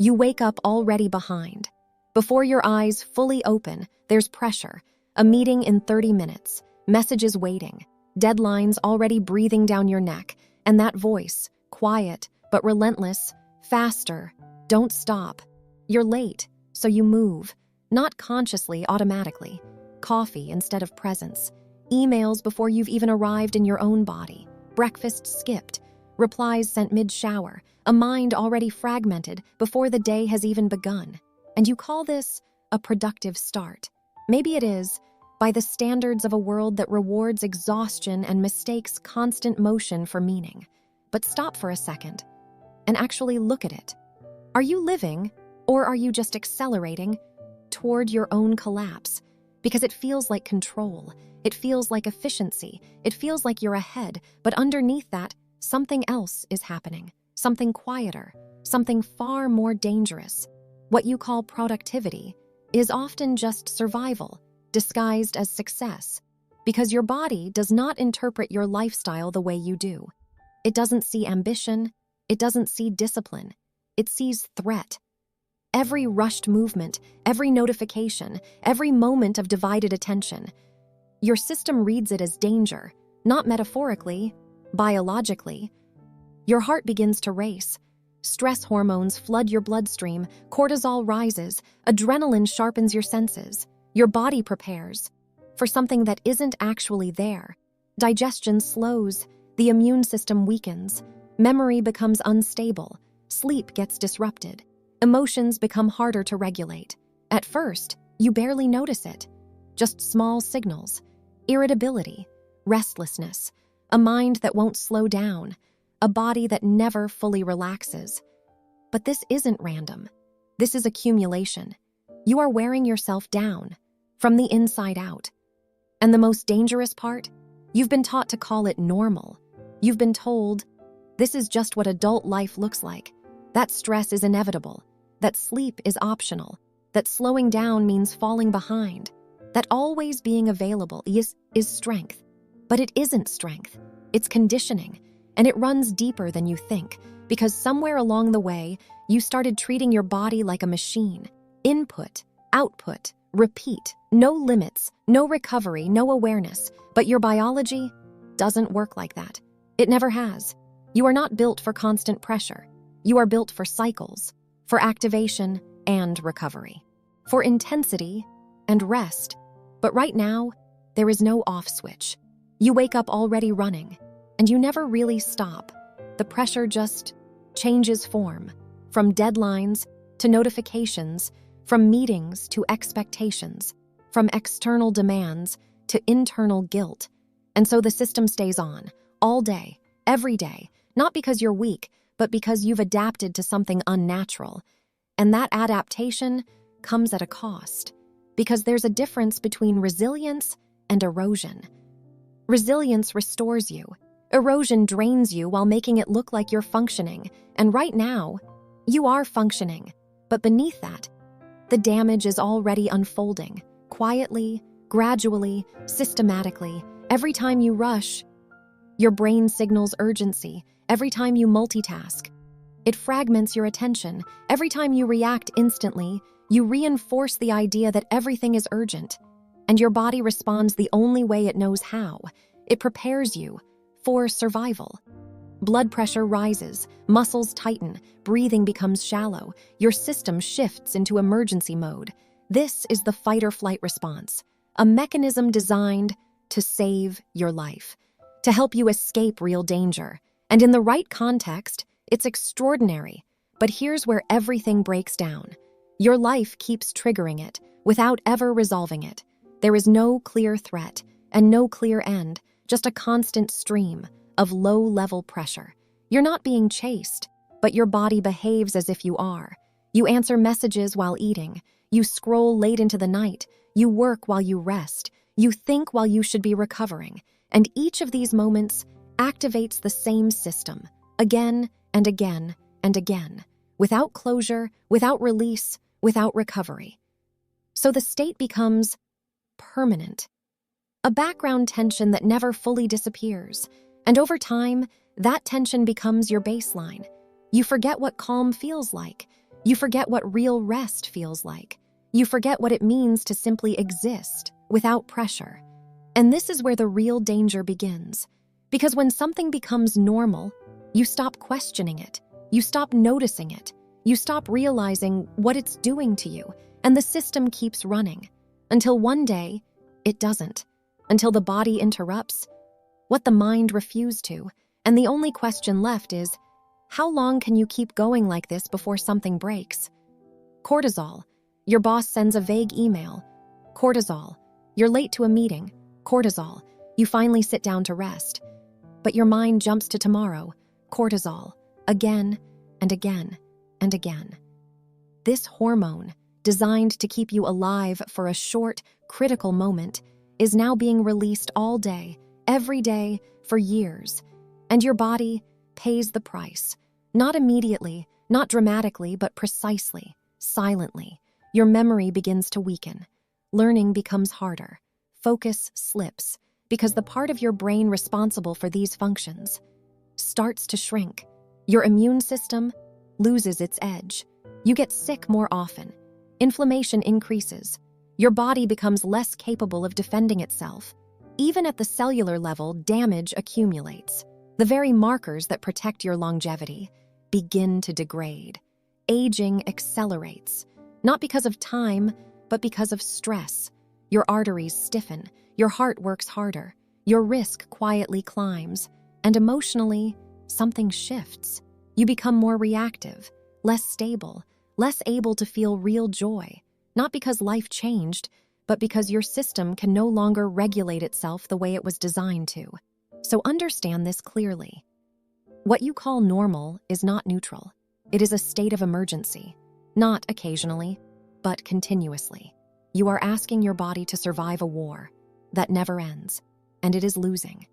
You wake up already behind. Before your eyes fully open, there's pressure. A meeting in 30 minutes, messages waiting, deadlines already breathing down your neck, and that voice, quiet but relentless, faster, don't stop. You're late, so you move, not consciously, automatically. Coffee instead of presence, emails before you've even arrived in your own body, breakfast skipped, replies sent mid-shower, a mind already fragmented before the day has even begun. And you call this a productive start. Maybe it is, by the standards of a world that rewards exhaustion and mistakes constant motion for meaning. But stop for a second and actually look at it. Are you living, or are you just accelerating toward your own collapse? Because it feels like control, it feels like efficiency, it feels like you're ahead, but underneath that, something else is happening, something quieter, something far more dangerous. What you call productivity is often just survival, disguised as success, because your body does not interpret your lifestyle the way you do. It doesn't see ambition, it doesn't see discipline, it sees threat. Every rushed movement, every notification, every moment of divided attention. Your system reads it as danger, not metaphorically, biologically. Your heart begins to race. Stress hormones flood your bloodstream, cortisol rises, adrenaline sharpens your senses. Your body prepares for something that isn't actually there. Digestion slows, the immune system weakens, memory becomes unstable, sleep gets disrupted. Emotions become harder to regulate. At first, you barely notice it. Just small signals, irritability, restlessness, a mind that won't slow down, a body that never fully relaxes. But this isn't random. This is accumulation. You are wearing yourself down, from the inside out. And the most dangerous part? You've been taught to call it normal. You've been told, this is just what adult life looks like. That stress is inevitable. That sleep is optional, that slowing down means falling behind, that always being available is strength. But it isn't strength, it's conditioning, and it runs deeper than you think, because somewhere along the way, you started treating your body like a machine. Input, output, repeat, no limits, no recovery, no awareness. But your biology doesn't work like that. It never has. You are not built for constant pressure. You are built for cycles. For activation and recovery, for intensity and rest. But right now, there is no off switch. You wake up already running, and you never really stop. The pressure just changes form, from deadlines to notifications, from meetings to expectations, from external demands to internal guilt. And so the system stays on, all day, every day, not because you're weak, but because you've adapted to something unnatural. And that adaptation comes at a cost, because there's a difference between resilience and erosion. Resilience restores you. Erosion drains you while making it look like you're functioning. And right now, you are functioning. But beneath that, the damage is already unfolding, quietly, gradually, systematically. Every time you rush, your brain signals urgency. Every time you multitask, it fragments your attention. Every time you react instantly, you reinforce the idea that everything is urgent. And your body responds the only way it knows how. It prepares you for survival. Blood pressure rises, muscles tighten, breathing becomes shallow. Your system shifts into emergency mode. This is the fight-or-flight response, a mechanism designed to save your life, to help you escape real danger. And in the right context, it's extraordinary. But here's where everything breaks down. Your life keeps triggering it without ever resolving it. There is no clear threat and no clear end, just a constant stream of low-level pressure. You're not being chased, but your body behaves as if you are. You answer messages while eating. You scroll late into the night. You work while you rest. You think while you should be recovering. And each of these moments activates the same system, again and again and again, without closure, without release, without recovery. So the state becomes permanent, a background tension that never fully disappears. And over time, that tension becomes your baseline. You forget what calm feels like. You forget what real rest feels like. You forget what it means to simply exist without pressure. And this is where the real danger begins. Because when something becomes normal, you stop questioning it. You stop noticing it. You stop realizing what it's doing to you. And the system keeps running. Until one day, it doesn't. Until the body interrupts what the mind refused to. And the only question left is, how long can you keep going like this before something breaks? Cortisol. Your boss sends a vague email. Cortisol. You're late to a meeting. Cortisol. You finally sit down to rest. But your mind jumps to tomorrow. Cortisol. Again and again and again. This hormone, designed to keep you alive for a short, critical moment, is now being released all day, every day, for years. And your body pays the price. Not immediately, not dramatically, but precisely, silently. Your memory begins to weaken. Learning becomes harder. Focus slips, because the part of your brain responsible for these functions starts to shrink. Your immune system loses its edge. You get sick more often. Inflammation increases. Your body becomes less capable of defending itself. Even at the cellular level, damage accumulates. The very markers that protect your longevity begin to degrade. Aging accelerates, not because of time, but because of stress. Your arteries stiffen, your heart works harder, your risk quietly climbs, and emotionally, something shifts. You become more reactive, less stable, less able to feel real joy, not because life changed, but because your system can no longer regulate itself the way it was designed to. So understand this clearly. What you call normal is not neutral. It is a state of emergency, not occasionally, but continuously. You are asking your body to survive a war that never ends, and it is losing.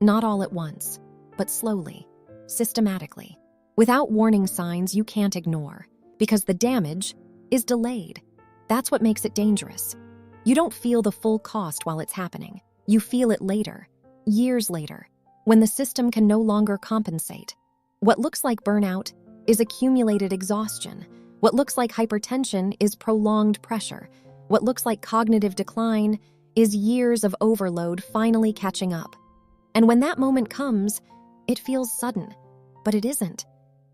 Not all at once, but slowly, systematically. Without warning signs you can't ignore, because the damage is delayed. That's what makes it dangerous. You don't feel the full cost while it's happening. You feel it later, years later, when the system can no longer compensate. What looks like burnout is accumulated exhaustion. What looks like hypertension is prolonged pressure. What looks like cognitive decline is years of overload finally catching up. And when that moment comes, it feels sudden, but it isn't.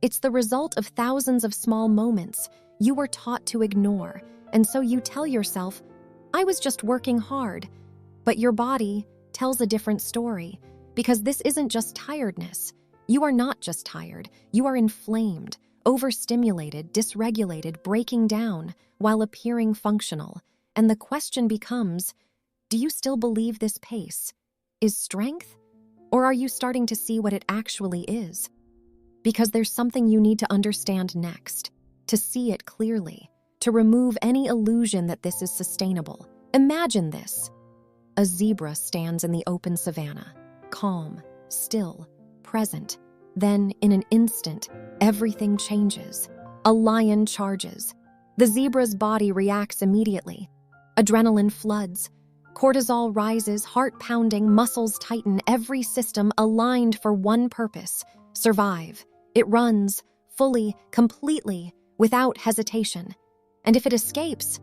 It's the result of thousands of small moments you were taught to ignore, and so you tell yourself, I was just working hard. But your body tells a different story, because this isn't just tiredness. You are not just tired, you are inflamed, overstimulated, dysregulated, breaking down while appearing functional. And the question becomes, do you still believe this pace is strength? Or are you starting to see what it actually is? Because there's something you need to understand next, to see it clearly, to remove any illusion that this is sustainable. Imagine this. A zebra stands in the open savanna, calm, still, present. Then, in an instant, everything changes. A lion charges. The zebra's body reacts immediately. Adrenaline floods. Cortisol rises, heart pounding, muscles tighten, every system aligned for one purpose: survive. It runs, fully, completely, without hesitation. And if it escapes,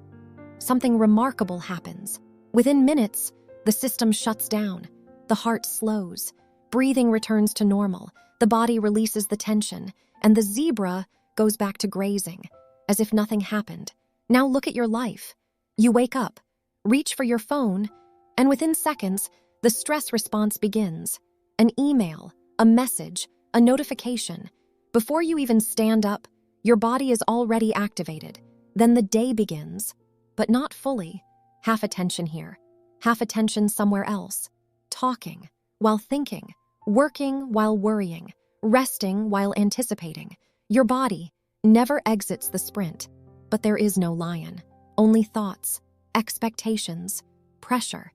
something remarkable happens. Within minutes, the system shuts down. The heart slows. Breathing returns to normal. The body releases the tension, and the zebra goes back to grazing, as if nothing happened. Now look at your life. You wake up, reach for your phone, and within seconds, the stress response begins. An email, a message, a notification. Before you even stand up, your body is already activated. Then the day begins, but not fully. Half attention here, half attention somewhere else. Talking while thinking, working while worrying, resting while anticipating. Your body never exits the sprint, but there is no lion. Only thoughts, expectations, pressure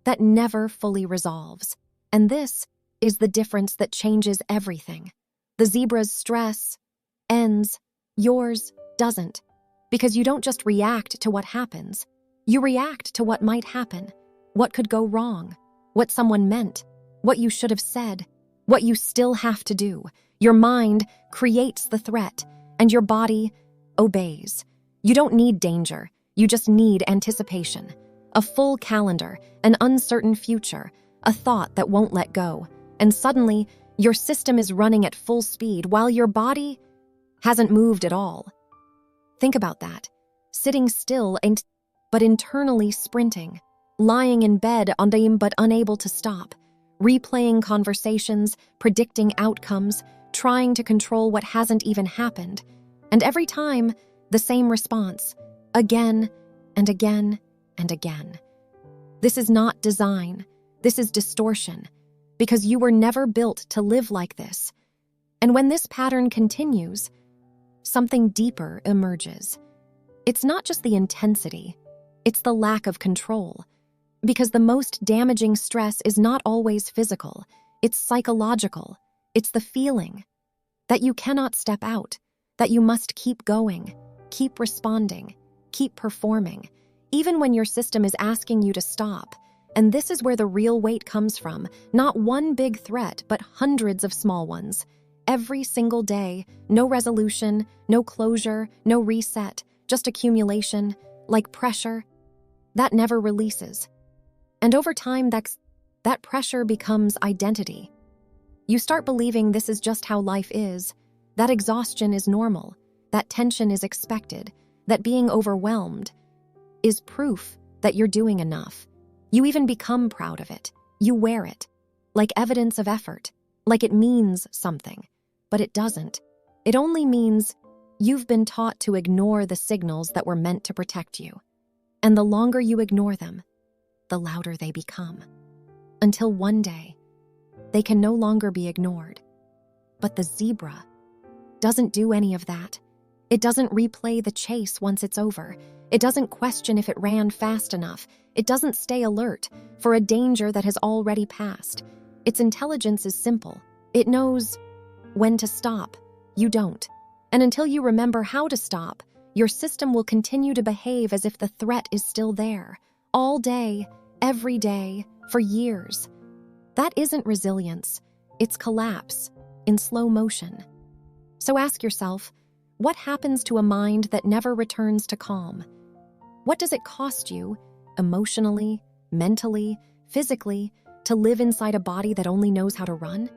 that never fully resolves. And this is the difference that changes everything. The zebra's stress ends, yours doesn't. Because you don't just react to what happens, you react to what might happen, what could go wrong, what someone meant, what you should have said, what you still have to do. Your mind creates the threat, and your body obeys. You don't need danger, you just need anticipation. A full calendar, an uncertain future, a thought that won't let go. And suddenly, your system is running at full speed while your body hasn't moved at all. Think about that. Sitting still but internally sprinting. Lying in bed but unable to stop. Replaying conversations, predicting outcomes, trying to control what hasn't even happened. And every time, the same response. Again and again and again. This is not design. This is distortion. Because you were never built to live like this. And when this pattern continues, something deeper emerges. It's not just the intensity, it's the lack of control. Because the most damaging stress is not always physical, it's psychological. It's the feeling that you cannot step out, that you must keep going, keep responding, keep performing, even when your system is asking you to stop. And this is where the real weight comes from, not one big threat, but hundreds of small ones. Every single day, no resolution, no closure, no reset, just accumulation, like pressure, that never releases. And over time, that pressure becomes identity. You start believing this is just how life is, that exhaustion is normal, that tension is expected, that being overwhelmed is proof that you're doing enough. You even become proud of it. You wear it, like evidence of effort, like it means something. But it doesn't. It only means you've been taught to ignore the signals that were meant to protect you. And the longer you ignore them, the louder they become. Until one day, they can no longer be ignored. But the zebra doesn't do any of that. It doesn't replay the chase once it's over. It doesn't question if it ran fast enough. It doesn't stay alert for a danger that has already passed. Its intelligence is simple. It knows when to stop. You don't. And until you remember how to stop, your system will continue to behave as if the threat is still there, all day, every day, for years. That isn't resilience. It's collapse, in slow motion. So ask yourself, what happens to a mind that never returns to calm? What does it cost you, emotionally, mentally, physically, to live inside a body that only knows how to run?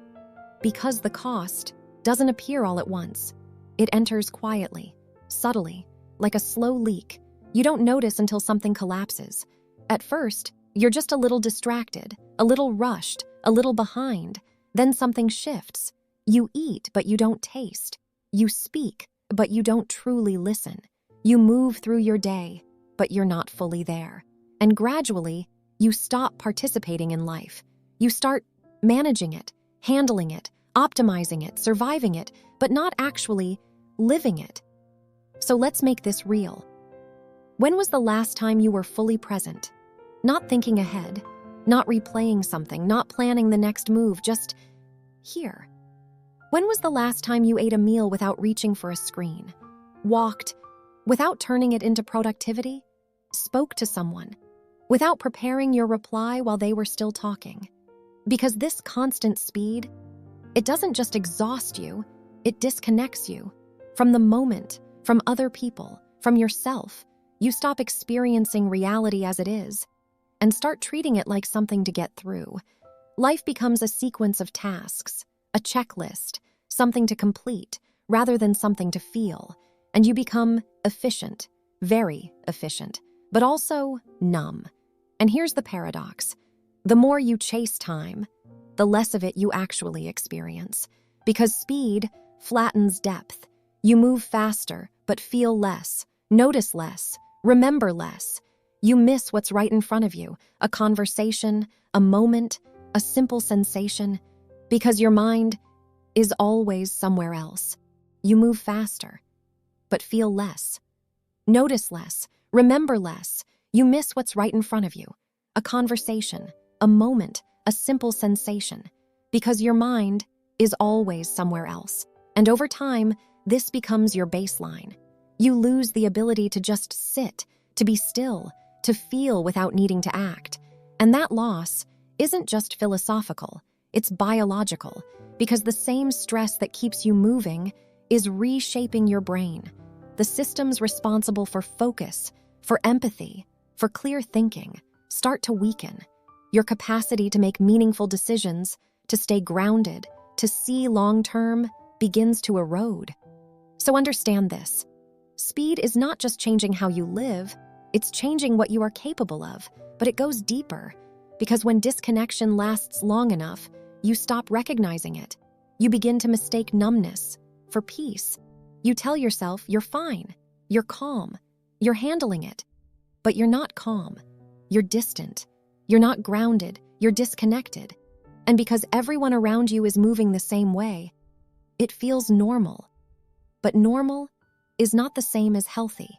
Because the cost doesn't appear all at once. It enters quietly, subtly, like a slow leak. You don't notice until something collapses. At first, you're just a little distracted, a little rushed, a little behind. Then something shifts. You eat, but you don't taste. You speak, but you don't truly listen. You move through your day, but you're not fully there. And gradually, you stop participating in life. You start managing it, handling it, optimizing it, surviving it, but not actually living it. So let's make this real. When was the last time you were fully present? Not thinking ahead, not replaying something, not planning the next move, just here. When was the last time you ate a meal without reaching for a screen? Walked without turning it into productivity? Spoke to someone without preparing your reply while they were still talking? Because this constant speed, it doesn't just exhaust you, it disconnects you from the moment, from other people, from yourself. You stop experiencing reality as it is and start treating it like something to get through. Life becomes a sequence of tasks, a checklist, something to complete rather than something to feel. And you become efficient, very efficient, but also numb. And here's the paradox. The more you chase time, the less of it you actually experience. Because speed flattens depth. You move faster, but feel less, notice less, remember less. You miss what's right in front of you, a conversation, a moment, a simple sensation, because your mind is always somewhere else. You move faster, but feel less, notice less, remember less. You miss what's right in front of you, a conversation, a moment, a simple sensation, because your mind is always somewhere else. And over time, this becomes your baseline. You lose the ability to just sit, to be still, to feel without needing to act. And that loss isn't just philosophical, it's biological, because the same stress that keeps you moving is reshaping your brain. the systems responsible for focus, for empathy, for clear thinking, start to weaken. Your capacity to make meaningful decisions, to stay grounded, to see long-term, begins to erode. So understand this. Speed is not just changing how you live, it's changing what you are capable of, but it goes deeper. Because when disconnection lasts long enough, you stop recognizing it. You begin to mistake numbness for peace. You tell yourself you're fine, you're calm, you're handling it. But you're not calm. You're distant. You're not grounded. You're disconnected. And because everyone around you is moving the same way, it feels normal. But normal is not the same as healthy.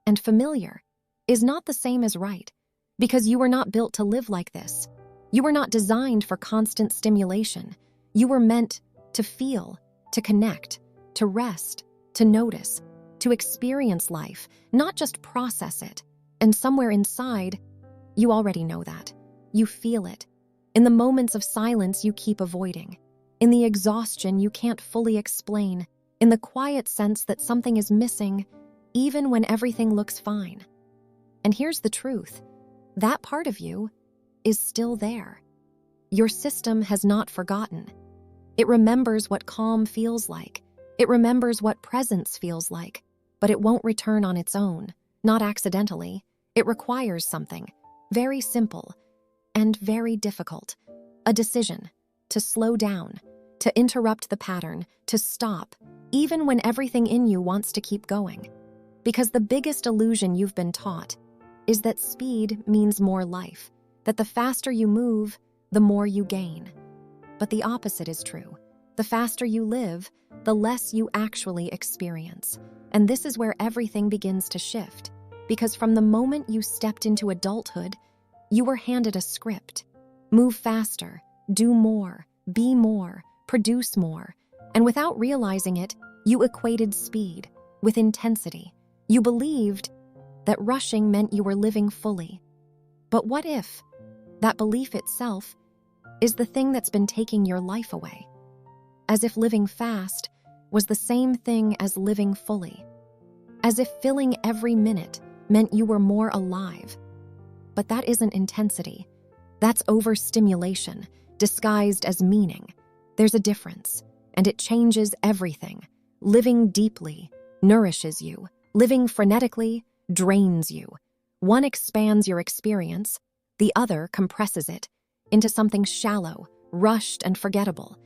And familiar is not the same as right. Because you were not built to live like this. You were not designed for constant stimulation. You were meant to feel, to connect, to rest, to notice, to experience life, not just process it. And somewhere inside, you already know that. You feel it. In the moments of silence you keep avoiding. In the exhaustion you can't fully explain. In the quiet sense that something is missing, even when everything looks fine. And here's the truth. That part of you is still there. Your system has not forgotten. It remembers what calm feels like. It remembers what presence feels like. But it won't return on its own, not accidentally. It requires something very simple and very difficult. A decision to slow down, to interrupt the pattern, to stop, even when everything in you wants to keep going. Because the biggest illusion you've been taught is that speed means more life, that the faster you move, the more you gain. But the opposite is true. The faster you live, the less you actually experience. And this is where everything begins to shift. Because from the moment you stepped into adulthood, you were handed a script. Move faster, do more, be more, produce more. And without realizing it, you equated speed with intensity. You believed that rushing meant you were living fully. But what if that belief itself is the thing that's been taking your life away? As if living fast was the same thing as living fully. As if filling every minute meant you were more alive. But that isn't intensity. That's overstimulation, disguised as meaning. There's a difference, and it changes everything. Living deeply nourishes you. Living frenetically drains you. One expands your experience, the other compresses it into something shallow, rushed, and forgettable.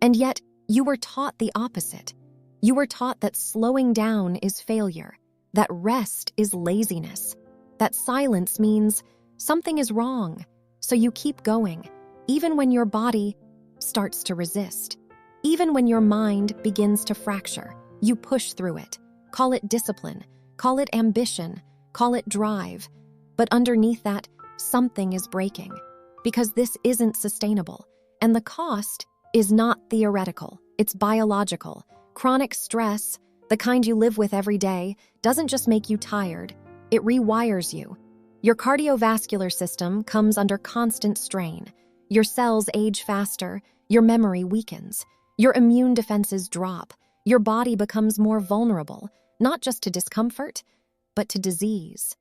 And yet, you were taught the opposite. You were taught that slowing down is failure, that rest is laziness, that silence means something is wrong, so you keep going, even when your body starts to resist. Even when your mind begins to fracture, you push through it. Call it discipline, call it ambition, call it drive. But underneath that, something is breaking. Because this isn't sustainable. And the cost is not theoretical, it's biological. Chronic stress, the kind you live with every day, doesn't just make you tired, it rewires you. Your cardiovascular system comes under constant strain. Your cells age faster, your memory weakens, your immune defenses drop, your body becomes more vulnerable, not just to discomfort, but to disease.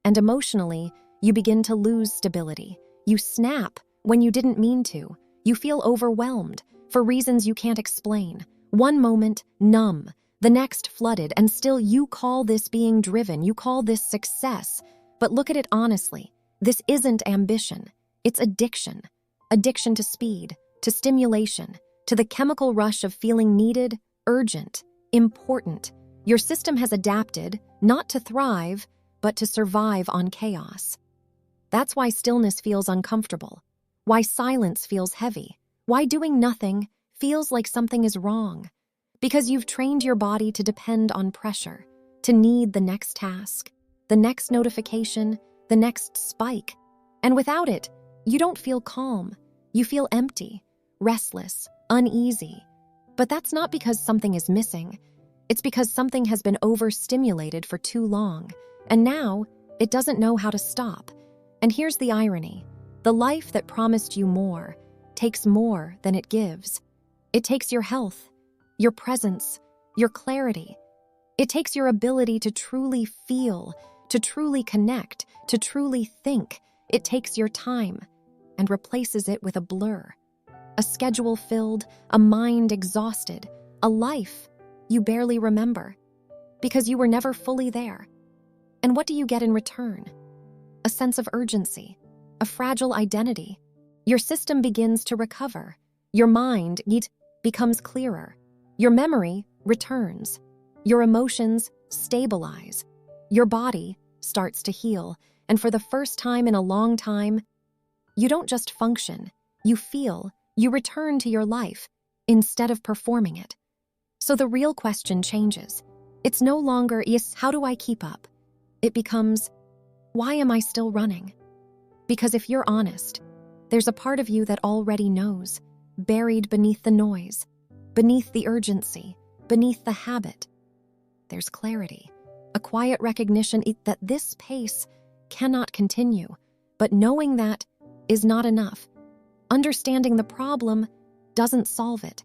And emotionally, you begin to lose stability. You snap when you didn't mean to. You feel overwhelmed for reasons you can't explain. One moment, numb, the next flooded, and still you call this being driven, you call this success. But look at it honestly. This isn't ambition. It's addiction. Addiction to speed, to stimulation, to the chemical rush of feeling needed, urgent, important. Your system has adapted, not to thrive, but to survive on chaos. That's why stillness feels uncomfortable, why silence feels heavy, why doing nothing feels like something is wrong. Because you've trained your body to depend on pressure, to need the next task, the next notification, the next spike. And without it, you don't feel calm. You feel empty, restless, uneasy. But that's not because something is missing. It's because something has been overstimulated for too long, and now it doesn't know how to stop. And here's the irony. The life that promised you more takes more than it gives. It takes your health, your presence, your clarity. It takes your ability to truly feel, to truly connect, to truly think. It takes your time and replaces it with a blur. A schedule filled, a mind exhausted, a life you barely remember because you were never fully there. And what do you get in return? A sense of urgency, a fragile identity. Your system begins to recover. Your mind becomes clearer. Your memory returns. Your emotions stabilize. Your body starts to heal. And for the first time in a long time, you don't just function, you feel, you return to your life instead of performing it. So the real question changes. It's no longer, yes, how do I keep up? It becomes, why am I still running? Because if you're honest, there's a part of you that already knows, buried beneath the noise, beneath the urgency, beneath the habit. There's clarity, a quiet recognition that this pace cannot continue, but knowing that is not enough. Understanding the problem doesn't solve it,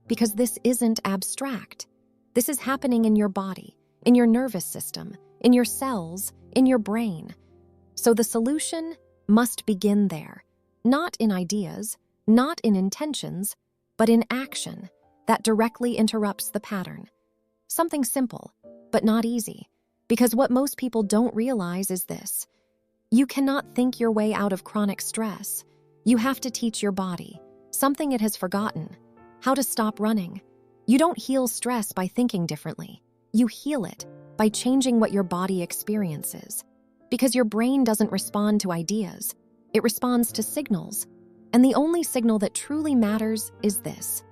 because this isn't abstract. This is happening in your body, in your nervous system, in your cells, in your brain. So the solution must begin there, not in ideas, not in intentions, but in action that directly interrupts the pattern. Something simple, but not easy, because what most people don't realize is this. You cannot think your way out of chronic stress. You have to teach your body, something it has forgotten, how to stop running. You don't heal stress by thinking differently. You heal it by changing what your body experiences. Because your brain doesn't respond to ideas, it responds to signals. And the only signal that truly matters is this.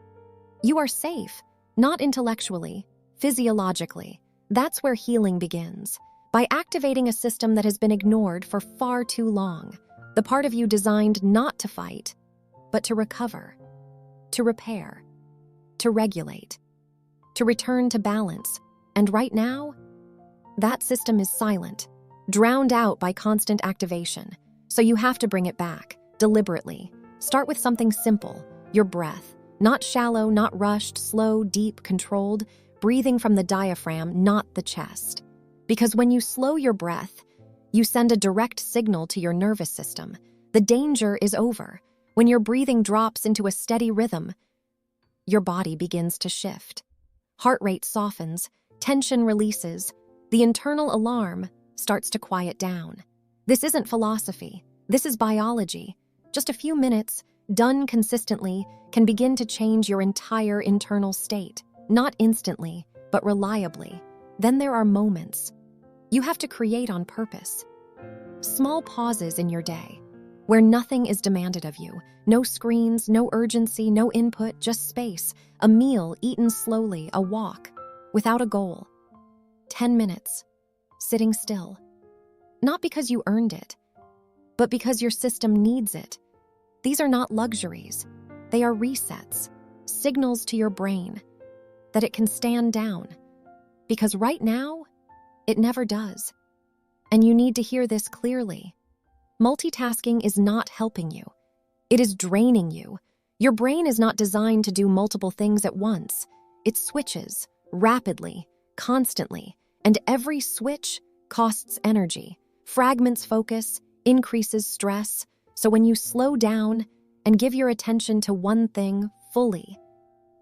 You are safe, not intellectually, physiologically. That's where healing begins. By activating a system that has been ignored for far too long, the part of you designed not to fight, but to recover, to repair, to regulate, to return to balance. And right now, that system is silent, drowned out by constant activation. So you have to bring it back, deliberately. Start with something simple, your breath. Not shallow, not rushed, slow, deep, controlled, breathing from the diaphragm, not the chest. Because when you slow your breath, you send a direct signal to your nervous system. The danger is over. When your breathing drops into a steady rhythm, your body begins to shift. Heart rate softens, tension releases, the internal alarm starts to quiet down. This isn't philosophy. This is biology. Just a few minutes, done consistently, can begin to change your entire internal state. Not instantly, but reliably. Then there are moments you have to create on purpose. Small pauses in your day, where nothing is demanded of you. No screens, no urgency, no input, just space. A meal eaten slowly, a walk, without a goal. 10 minutes, sitting still. Not because you earned it, but because your system needs it. These are not luxuries. They are resets, signals to your brain that it can stand down. Because right now, it never does. And you need to hear this clearly. Multitasking is not helping you. It is draining you. Your brain is not designed to do multiple things at once. It switches rapidly, constantly, and every switch costs energy, fragments focus, increases stress. So when you slow down and give your attention to one thing fully,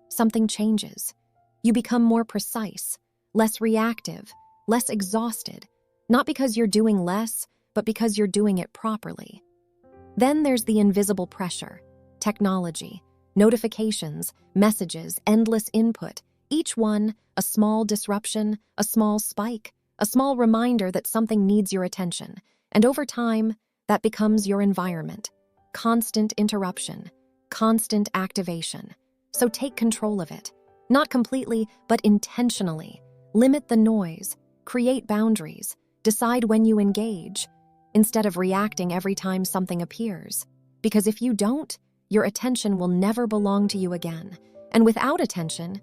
something changes. You become more precise, less reactive, less exhausted, not because you're doing less, but because you're doing it properly. Then there's the invisible pressure, technology, notifications, messages, endless input, each one a small disruption, a small spike, a small reminder that something needs your attention. And over time, that becomes your environment. Constant interruption, constant activation. So take control of it. Not completely, but intentionally. Limit the noise, create boundaries, decide when you engage, instead of reacting every time something appears. Because if you don't, your attention will never belong to you again. And without attention,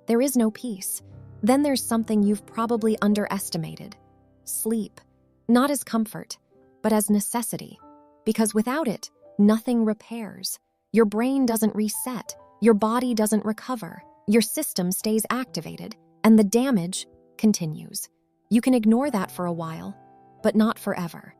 there is no peace. Then there's something you've probably underestimated. Sleep. Not as comfort, but as necessity. Because without it, nothing repairs. Your brain doesn't reset. Your body doesn't recover. Your system stays activated, and the damage continues. You can ignore that for a while, but not forever.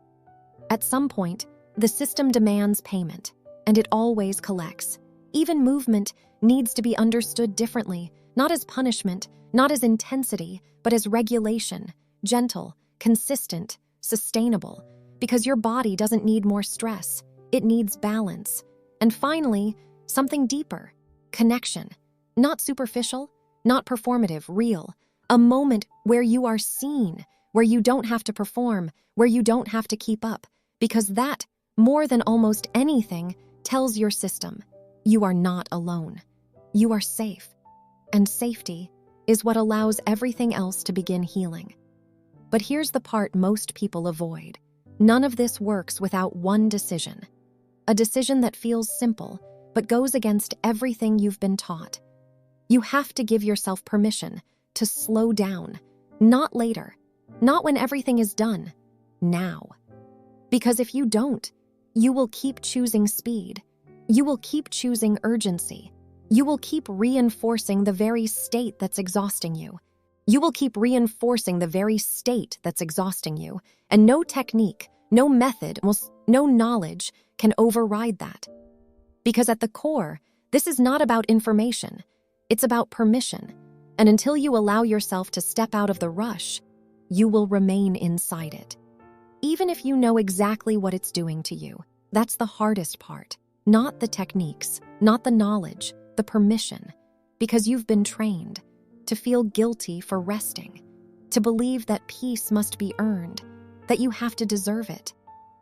At some point, the system demands payment, and it always collects. Even movement needs to be understood differently, not as punishment, not as intensity, but as regulation, gentle, consistent, sustainable, because your body doesn't need more stress, it needs balance. And finally, something deeper, connection. Not superficial, not performative, real. A moment where you are seen, where you don't have to perform, where you don't have to keep up, because that, more than almost anything, tells your system, you are not alone. You are safe. And safety is what allows everything else to begin healing. But here's the part most people avoid. None of this works without one decision. A decision that feels simple, but goes against everything you've been taught. You have to give yourself permission to slow down, not later, not when everything is done, now. Because if you don't, you will keep choosing speed. You will keep choosing urgency. You will keep reinforcing the very state that's exhausting you. You will keep reinforcing the very state that's exhausting you, and no technique, no method, no knowledge can override that. Because at the core, this is not about information, it's about permission. And until you allow yourself to step out of the rush, you will remain inside it. Even if you know exactly what it's doing to you, that's the hardest part. Not the techniques, not the knowledge, the permission. Because you've been trained to feel guilty for resting, to believe that peace must be earned, that you have to deserve it.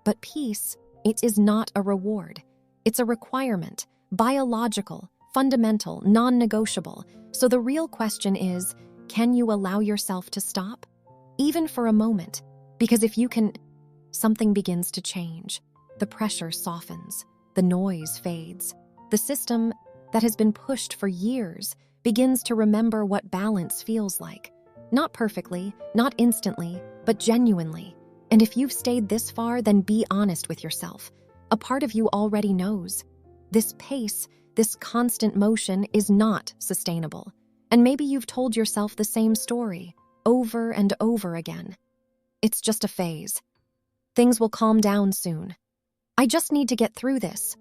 But peace, it is not a reward. It's a requirement, biological, fundamental, non-negotiable. So the real question is, can you allow yourself to stop? Even for a moment. Because if you can, something begins to change. The pressure softens. The noise fades. The system that has been pushed for years begins to remember what balance feels like. Not perfectly, not instantly, but genuinely. And if you've stayed this far, then be honest with yourself. A part of you already knows. This pace, this constant motion is not sustainable. And maybe you've told yourself the same story over and over again. It's just a phase. Things will calm down soon. I just need to get through this.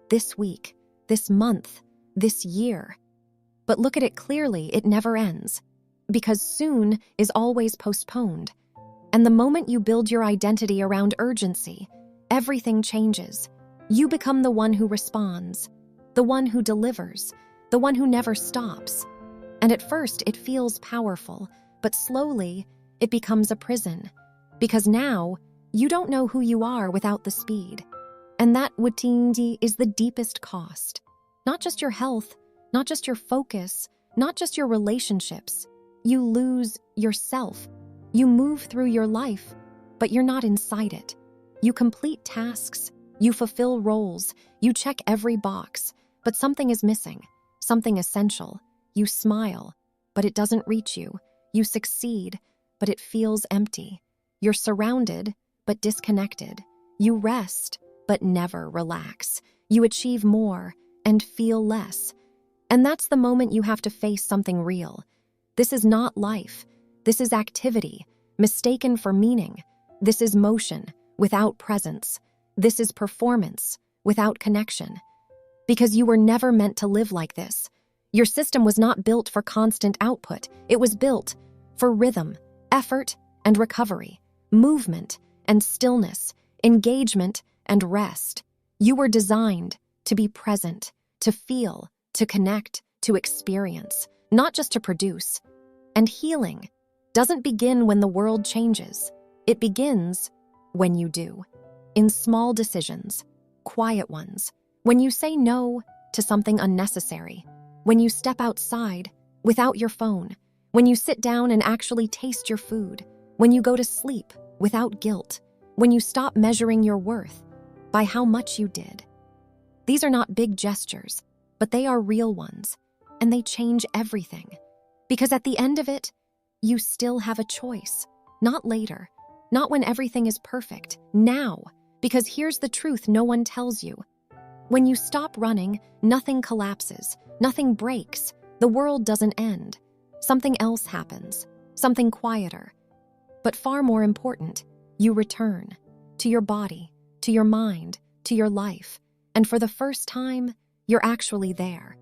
This week, this month, this year. But look at it clearly, it never ends. Because soon is always postponed. And the moment you build your identity around urgency, everything changes. You become the one who responds, the one who delivers, the one who never stops. And at first it feels powerful, but slowly it becomes a prison. Because now you don't know who you are without the speed. And that witindi is the deepest cost. Not just your health, not just your focus, not just your relationships. You lose yourself. You move through your life, but you're not inside it. You complete tasks, you fulfill roles, you check every box, but something is missing, something essential. You smile, but it doesn't reach you. You succeed, but it feels empty. You're surrounded, but disconnected. You rest, but never relax. You achieve more and feel less. And that's the moment you have to face something real. This is not life. This is activity, mistaken for meaning. This is motion, without presence. This is performance, without connection. Because you were never meant to live like this. Your system was not built for constant output. It was built for rhythm, effort, and recovery, movement and stillness, engagement and rest. You were designed to be present, to feel, to connect, to experience, not just to produce. And healing doesn't begin when the world changes. It begins when you do. In small decisions, quiet ones, when you say no to something unnecessary, when you step outside without your phone, when you sit down and actually taste your food, when you go to sleep without guilt, when you stop measuring your worth by how much you did. These are not big gestures, but they are real ones, and they change everything. Because at the end of it, you still have a choice, not later, not when everything is perfect, now. Because here's the truth no one tells you. When you stop running, nothing collapses, nothing breaks, the world doesn't end. Something else happens, something quieter. But far more important, you return to your body, to your mind, to your life, and for the first time, you're actually there,